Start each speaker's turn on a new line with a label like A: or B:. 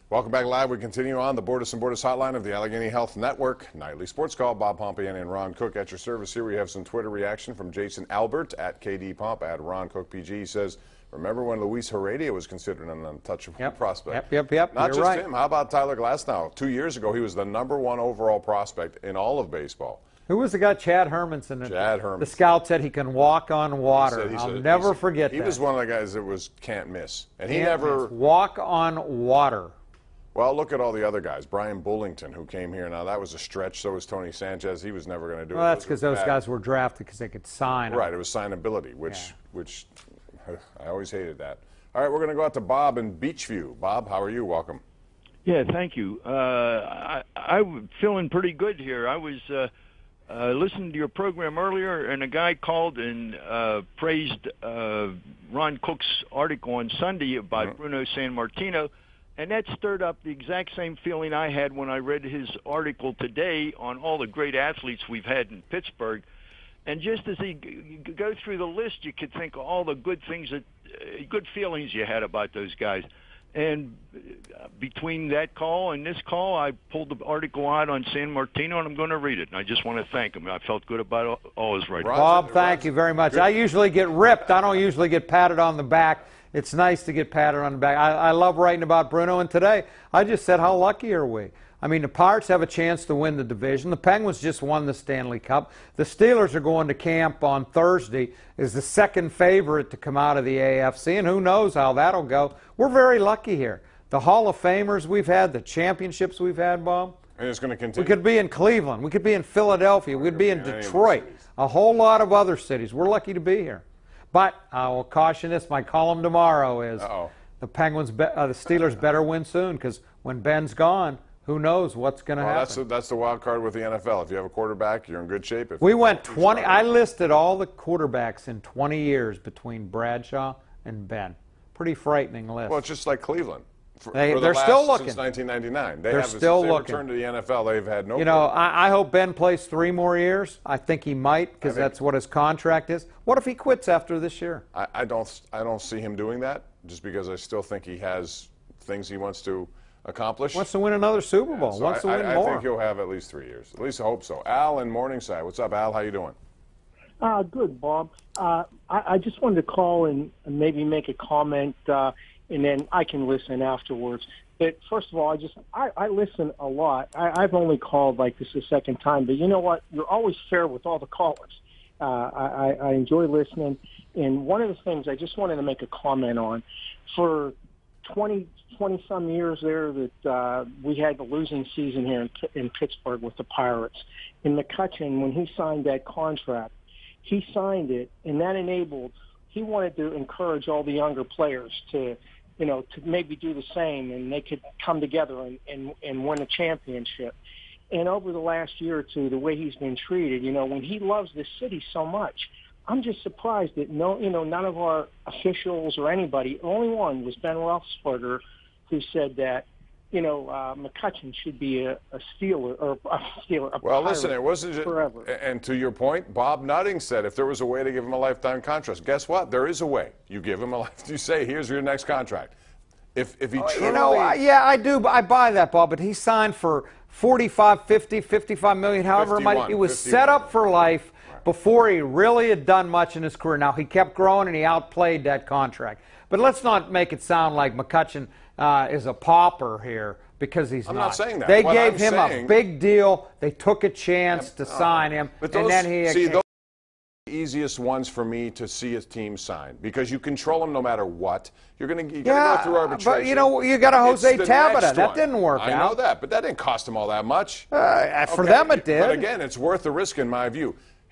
A: Welcome back live. We continue on the Bordas and Bordas hotline of the Allegheny Health Network. Nightly Sports Call. Bob Pompeani and Ron Cook at your service here. We have some Twitter reaction from Jason Albert at KD Pomp at Ron Cook PG. He says, remember when Luis Heredia was considered an untouchable prospect?
B: Yep.
A: Not
B: You're
A: just
B: right.
A: him. How about Tyler Glasnow? 2 years ago, he was the #1 overall prospect in all of baseball.
B: Who was the guy? Chad Hermanson.
A: Chad Hermanson.
B: The scout said he can walk on water. I'll never forget that.
A: He was one of the guys that was can't miss. And he never
B: walk on water.
A: Well, look at all the other guys. Brian Bullington, who came here. Now, that was a stretch. So was Tony Sanchez. He was never going to do it.
B: Well, that's because those guys were drafted because they could sign.
A: Right. It was signability, which I always hated that. All right, we're going to go out to Bob in Beachview. Bob, how are you? Welcome.
C: Yeah, thank you. I'm feeling pretty good here. I was listening to your program earlier, and a guy called and praised Ron Cook's article on Sunday about Bruno Sammartino. And that stirred up the exact same feeling I had when I read his article today on all the great athletes we've had in Pittsburgh. And just as he go through the list, you could think of all the good things, good feelings you had about those guys. And between that call and this call, I pulled the article out on Sammartino, and I'm going to read it. And I just want to thank him. I felt good about all his writing.
B: Bob, thank you very much. I usually get ripped. I don't usually get patted on the back. It's nice to get patted on the back. I love writing about Bruno, and today I just said how lucky are we. I mean, the Pirates have a chance to win the division. The Penguins just won the Stanley Cup. The Steelers are going to camp on Thursday as the second favorite to come out of the AFC, and who knows how that'll go. We're very lucky here. The Hall of Famers we've had, the championships we've had, Bob.
A: And it's going to continue.
B: We could be in Cleveland. We could be in Philadelphia. We could be in Detroit. A whole lot of other cities. We're lucky to be here. But I will caution this. My column tomorrow is the Steelers better win soon, because when Ben's gone, who knows what's going to happen.
A: That's the wild card with the NFL. If you have a quarterback, you're in good shape. If
B: we went 20. I listed all the quarterbacks in 20 years between Bradshaw and Ben. Pretty frightening list.
A: Well, it's just like Cleveland.
B: They're still looking.
A: Since 1999.
B: They're still looking.
A: Returned to the NFL, they've had no.
B: You know, I hope Ben plays 3 more years. I think he might, because that's what his contract is. What if he quits after this year?
A: I don't see him doing that, just because I still think he has things he wants to accomplish.
B: Wants to win another Super Bowl.
A: So
B: wants to win more.
A: I think he'll have at least 3 years. At least I hope so. Al in Morningside. What's up, Al? How you doing?
D: Good, Bob. I just wanted to call and maybe make a comment, and then I can listen afterwards. But first of all, I listen a lot. I've only called like this the second time, but you know what? You're always fair with all the callers. I enjoy listening. And one of the things I just wanted to make a comment on, for 20-some years there that we had the losing season here in Pittsburgh with the Pirates. And McCutchen, when he signed that contract, he signed it, and that enabled, he wanted to encourage all the younger players to maybe do the same, and they could come together and win a championship. And over the last year or two, the way he's been treated, when he loves this city so much, I'm just surprised that none of our officials or anybody, the only one was Ben Roethlisberger, who said that, McCutchen should be a Steeler or a Steeler.
A: Well, listen, it wasn't just
D: forever.
A: And to your point, Bob Nutting said if there was a way to give him a lifetime contract, guess what? There is a way. You give him you say, here's your next contract. If he truly,
B: yeah, I do. I buy that, Bob. But he signed for 45, 50, 55 million, however much. It was 51. Set up for life before he really had done much in his career. Now, he kept growing and he outplayed that contract. But let's not make it sound like McCutchen is a pauper here, because he's not.
A: I'm not saying that.
B: They gave him a big deal. They took a chance to sign him,
A: and
B: then he.
A: See, those are the easiest ones for me to see a team sign, because you control them no matter what. You're going to go through arbitration.
B: But you got a Jose Tabata. That didn't work out.
A: I know that, but that didn't cost them all that much.
B: For them, it did.
A: But again, it's worth the risk in my view.